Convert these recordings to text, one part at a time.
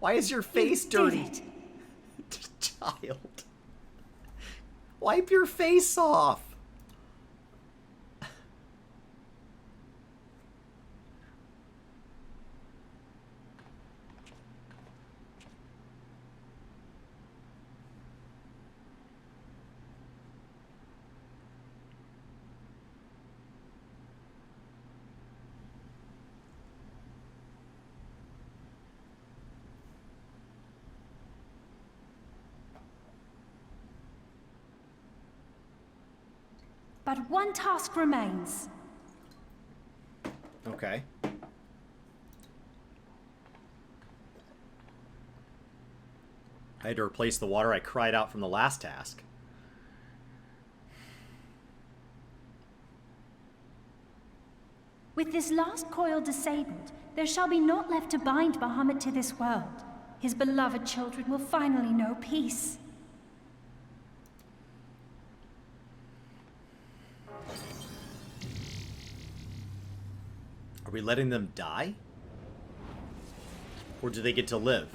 Why is your face dirty? Child. Wipe your face off. But one task remains. Okay. I had to replace the water I cried out from the last task. With this last coil disabled, there shall be naught left to bind Bahamut to this world. His beloved children will finally know peace. Are we letting them die? Or do they get to live?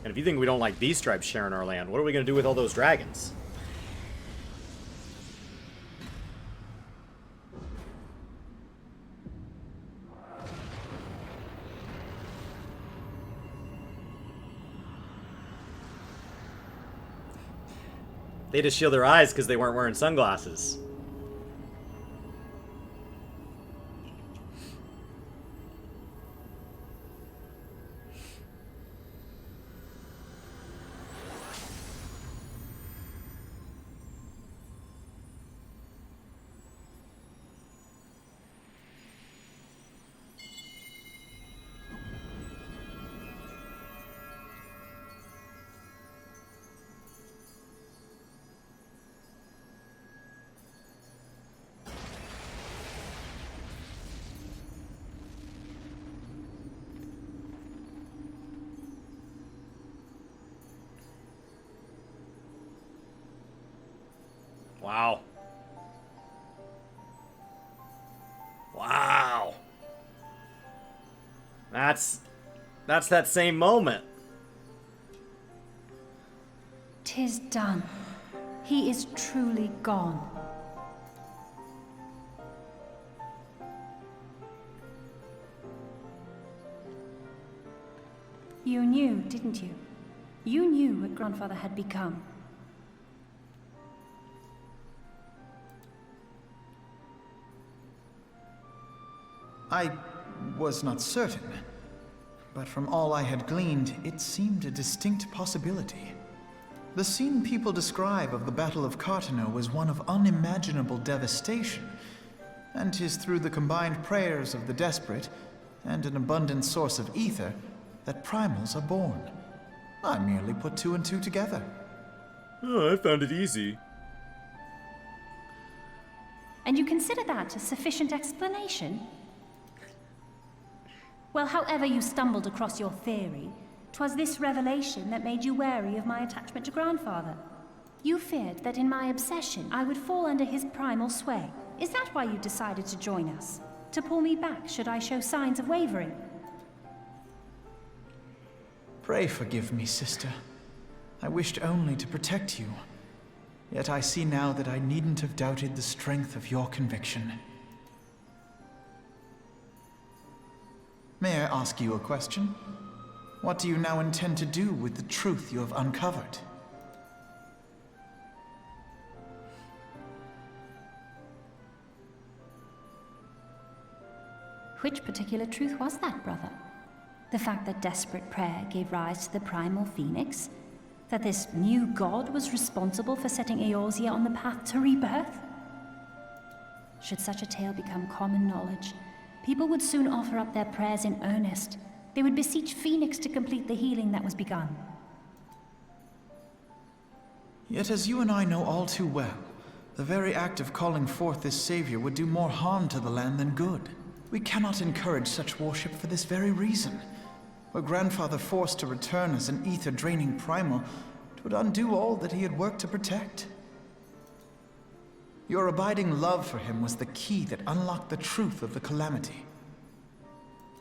And if you think we don't like these stripes sharing our land, what are we going to do with all those dragons? They just shield their eyes because they weren't wearing sunglasses. Wow. Wow. That's that same moment. 'Tis done. He is truly gone. You knew, didn't you? You knew what Grandfather had become. I was not certain, but from all I had gleaned, it seemed a distinct possibility. The scene people describe of the Battle of Cartano was one of unimaginable devastation, and 'tis through the combined prayers of the desperate and an abundant source of ether that primals are born. I merely put two and two together. Oh, I found it easy. And you consider that a sufficient explanation? Well, however you stumbled across your theory, 'twas this revelation that made you wary of my attachment to Grandfather. You feared that in my obsession I would fall under his primal sway. Is that why you decided to join us? To pull me back should I show signs of wavering? Pray forgive me, sister. I wished only to protect you. Yet I see now that I needn't have doubted the strength of your conviction. May I ask you a question? What do you now intend to do with the truth you have uncovered? Which particular truth was that, brother? The fact that desperate prayer gave rise to the primal phoenix? That this new god was responsible for setting Eorzea on the path to rebirth? Should such a tale become common knowledge, people would soon offer up their prayers in earnest. They would beseech Phoenix to complete the healing that was begun. Yet as you and I know all too well, the very act of calling forth this savior would do more harm to the land than good. We cannot encourage such worship for this very reason. Were Grandfather forced to return as an ether-draining primal, it would undo all that he had worked to protect. Your abiding love for him was the key that unlocked the truth of the calamity.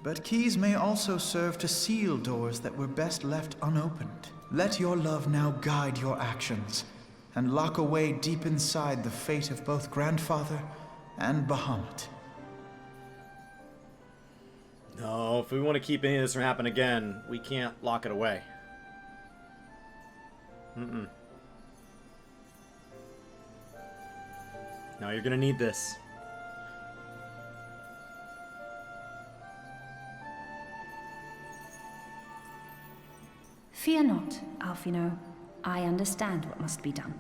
but keys may also serve to seal doors that were best left unopened. Let your love now guide your actions, and lock away deep inside the fate of both Grandfather and Bahamut. No, if we want to keep any of this from happening again, we can't lock it away. Mm-mm. No, you're gonna need this. Fear not, Alfino. I understand what must be done.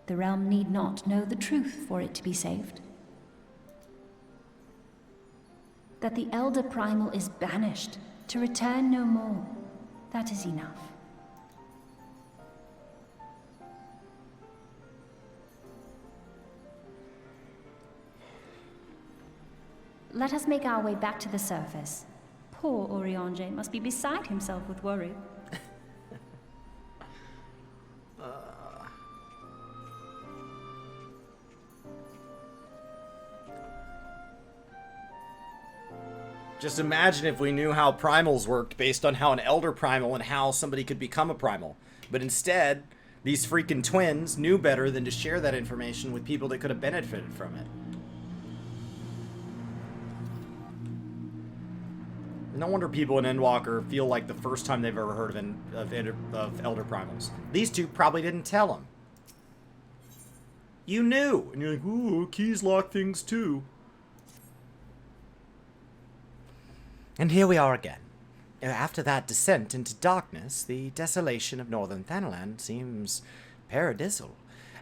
The realm need not know the truth for it to be saved. That the Elder Primal is banished, to return no more. That is enough. Let us make our way back to the surface. Poor Oriange must be beside himself with worry. Just imagine if we knew how primals worked based on how an elder primal and how somebody could become a primal. But instead, these freaking twins knew better than to share that information with people that could have benefited from it. No wonder people in Endwalker feel like the first time they've ever heard of elder primals. These two probably didn't tell them. You knew! And you're like, ooh, keys lock things too. And here we are again. After that descent into darkness, the desolation of northern Thanalan seems paradisal.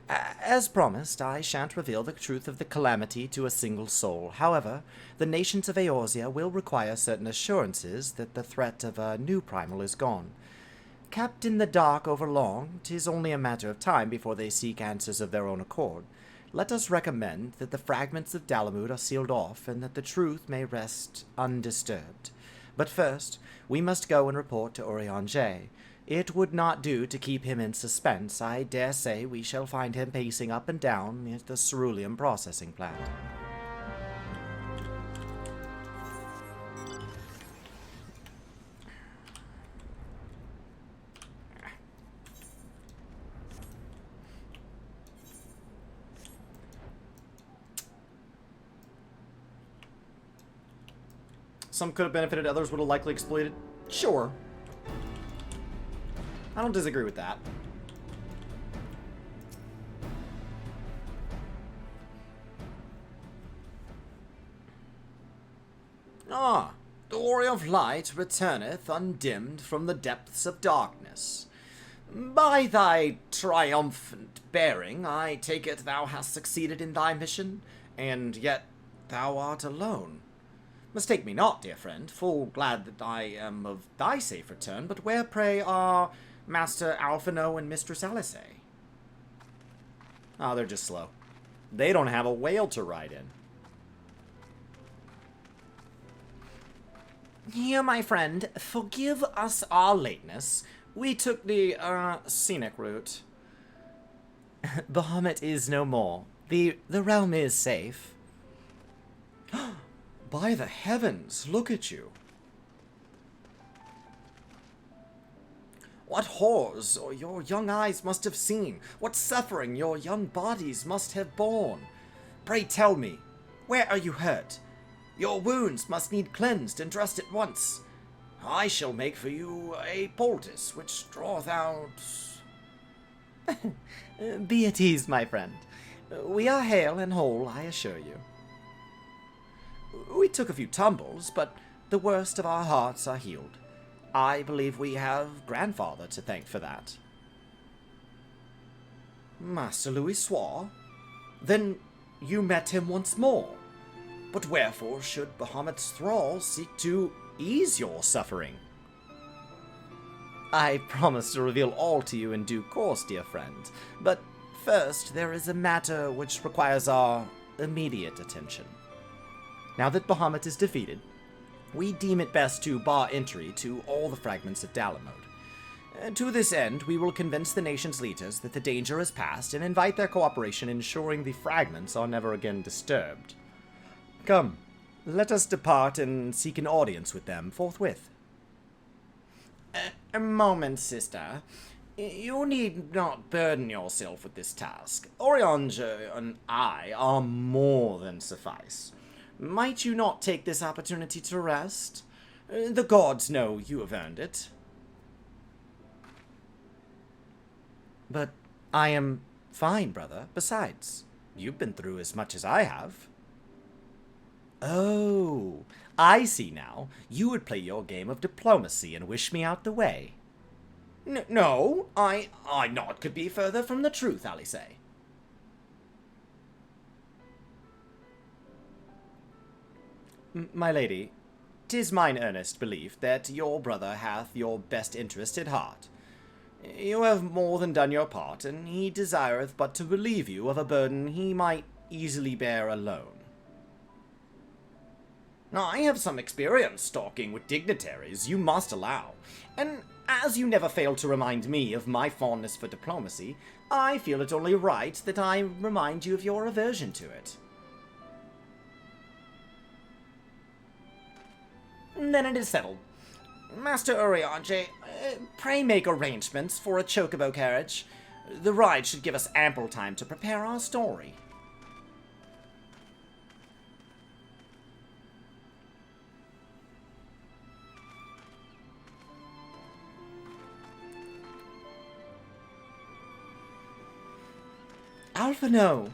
As promised, I shan't reveal the truth of the calamity to a single soul. However, the nations of Eorzea will require certain assurances that the threat of a new primal is gone. Kept in the dark over long, 'tis only a matter of time before they seek answers of their own accord. Let us recommend that the fragments of Dalamud are sealed off, and that the truth may rest undisturbed. But first, we must go and report to Oriange. It would not do to keep him in suspense. I dare say we shall find him pacing up and down at the ceruleum processing plant. Some could have benefited, others would have likely exploited. Sure. I don't disagree with that. Ah, the glory of light returneth undimmed from the depths of darkness. By thy triumphant bearing, I take it thou hast succeeded in thy mission, and yet thou art alone. Mistake me not, dear friend, full glad that I am of thy safe return, but where, pray, are Master Alphino and Mistress Alice? Oh, they're just slow. They don't have a whale to ride in. Here, my friend, forgive us our lateness. We took the, scenic route. Bahamut is no more. The realm is safe. By the heavens, look at you. What horrors your young eyes must have seen. What suffering your young bodies must have borne. Pray tell me, where are you hurt? Your wounds must need cleansed and dressed at once. I shall make for you a poultice which draweth out... Be at ease, my friend. We are hale and whole, I assure you. We took a few tumbles, but the worst of our hearts are healed. I believe we have Grandfather to thank for that. Master Louis Soir? Then you met him once more. But wherefore should Bahamut's thralls seek to ease your suffering? I promise to reveal all to you in due course, dear friend. But first, there is a matter which requires our immediate attention. Now that Bahamut is defeated, we deem it best to bar entry to all the fragments of Dalamud. To this end, we will convince the nation's leaders that the danger is past and invite their cooperation in ensuring the fragments are never again disturbed. Come, Let us depart and seek an audience with them forthwith. A moment, sister. You need not burden yourself with this task. Oriange and I are more than suffice. Might you not take this opportunity to rest? The gods know you have earned it. But I am fine, brother. Besides, you've been through as much as I have. Oh, I see now. You would play your game of diplomacy and wish me out the way. No, I naught could be further from the truth, Alice. My lady, 'tis mine earnest belief that your brother hath your best interest at heart. You have more than done your part, and he desireth but to relieve you of a burden he might easily bear alone. I have some experience talking with dignitaries, you must allow, and as you never fail to remind me of my fondness for diplomacy, I feel it only right that I remind you of your aversion to it. Then it is settled. Master Urianger, pray make arrangements for a chocobo carriage. The ride should give us ample time to prepare our story. Alphino!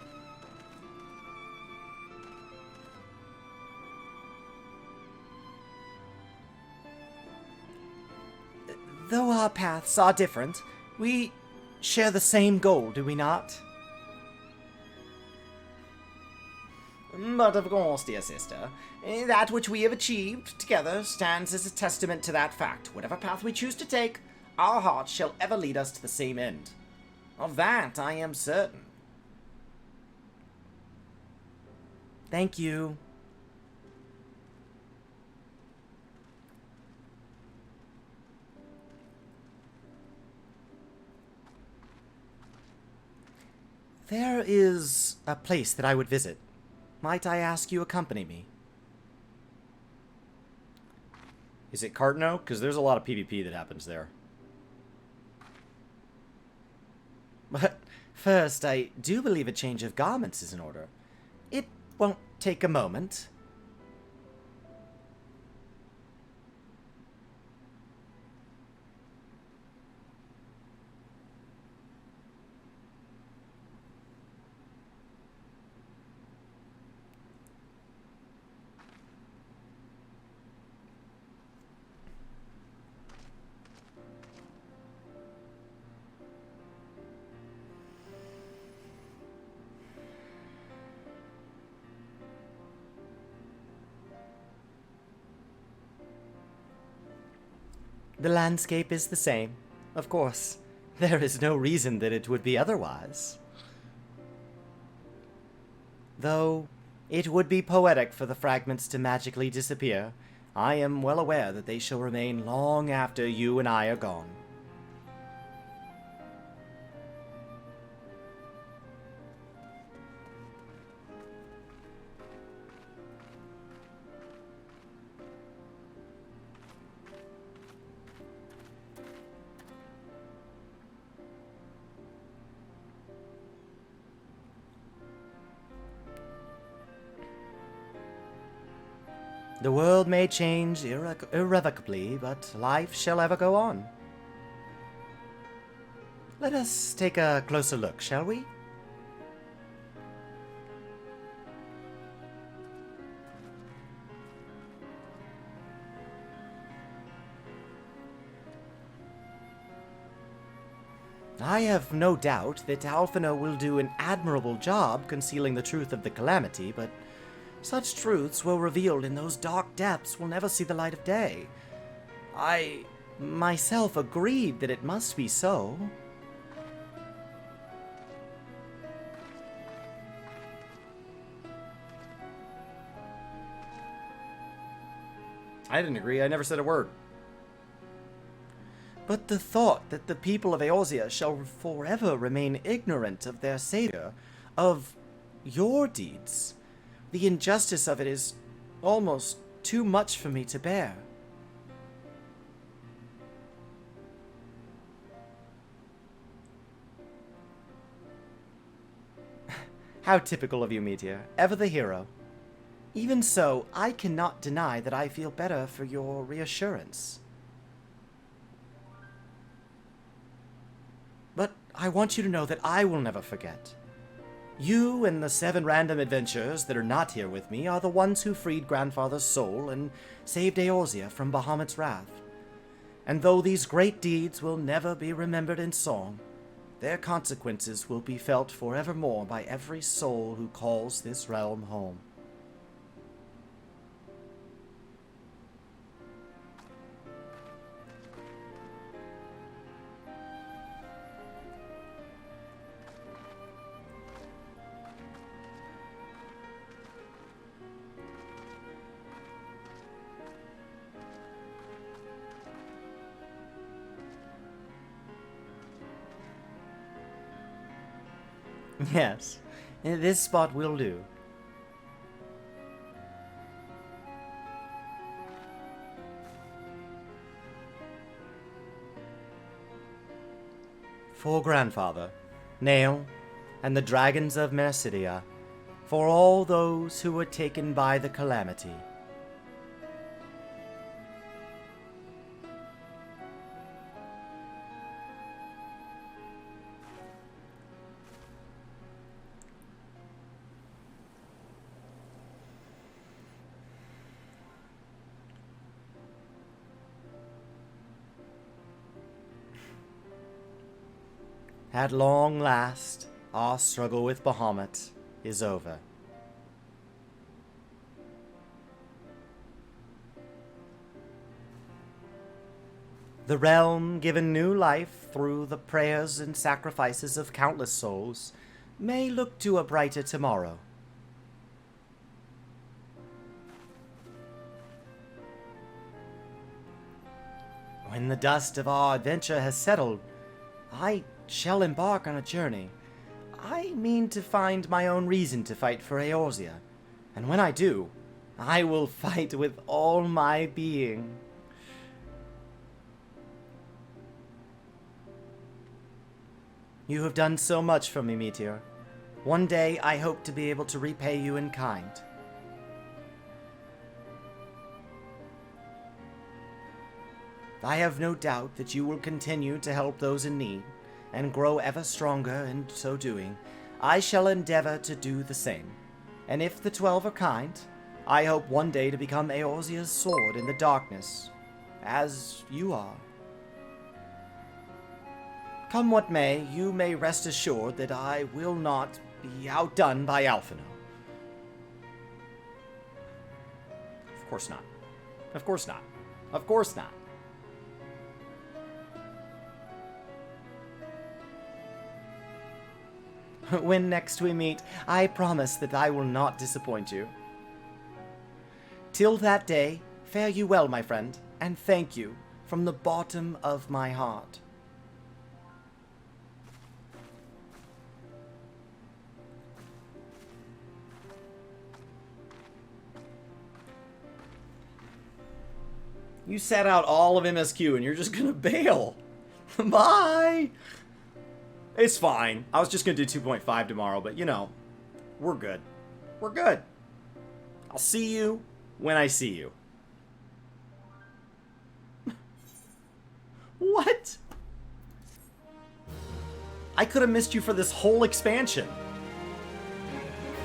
Though our paths are different, we share the same goal, do we not? But of course, dear sister, that which we have achieved together stands as a testament to that fact. Whatever path we choose to take, our hearts shall ever lead us to the same end. Of that I am certain. Thank you. There is a place that I would visit. Might I ask you accompany me? Is it Cartno? Because there's a lot of PvP that happens there. But first, I do believe a change of garments is in order. It won't take a moment. The landscape is the same. Of course, there is no reason that it would be otherwise. Though it would be poetic for the fragments to magically disappear, I am well aware that they shall remain long after you and I are gone. The world may change irrevocably, but life shall ever go on. Let us take a closer look, shall we? I have no doubt that Alphino will do an admirable job concealing the truth of the calamity, but such truths well revealed in those dark depths will never see the light of day. I myself agreed that it must be so. I didn't agree. I never said a word. But the thought that the people of Eorzea shall forever remain ignorant of their savior, of your deeds, the injustice of it is almost too much for me to bear. How typical of you, Meteor. Ever the hero. Even so, I cannot deny that I feel better for your reassurance. But I want you to know that I will never forget. You and the 7 random adventurers that are not here with me are the ones who freed Grandfather's soul and saved Eorzea from Bahamut's wrath. And though these great deeds will never be remembered in song, their consequences will be felt forevermore by every soul who calls this realm home. Yes, this spot will do. For Grandfather, Nael, and the dragons of Mercidia, for all those who were taken by the calamity. At long last, our struggle with Bahamut is over. The realm, given new life through the prayers and sacrifices of countless souls, may look to a brighter tomorrow. When the dust of our adventure has settled, I shall embark on a journey. I mean to find my own reason to fight for Eorzea, and when I do, I will fight with all my being. You have done so much for me, Meteor. One day I hope to be able to repay you in kind. I have no doubt that you will continue to help those in need, and grow ever stronger in so doing. I shall endeavor to do the same. And if the 12 are kind, I hope one day to become Eorzea's sword in the darkness, as you are. Come what may, you may rest assured that I will not be outdone by Alphino. Of course not. Of course not. Of course not. When next we meet, I promise that I will not disappoint you. Till that day, fare you well, my friend, and thank you from the bottom of my heart. You sat out all of MSQ and you're just gonna bail. Bye! It's fine. I was just going to do 2.5 tomorrow, but you know, we're good. We're good. I'll see you when I see you. What? I could have missed you for this whole expansion.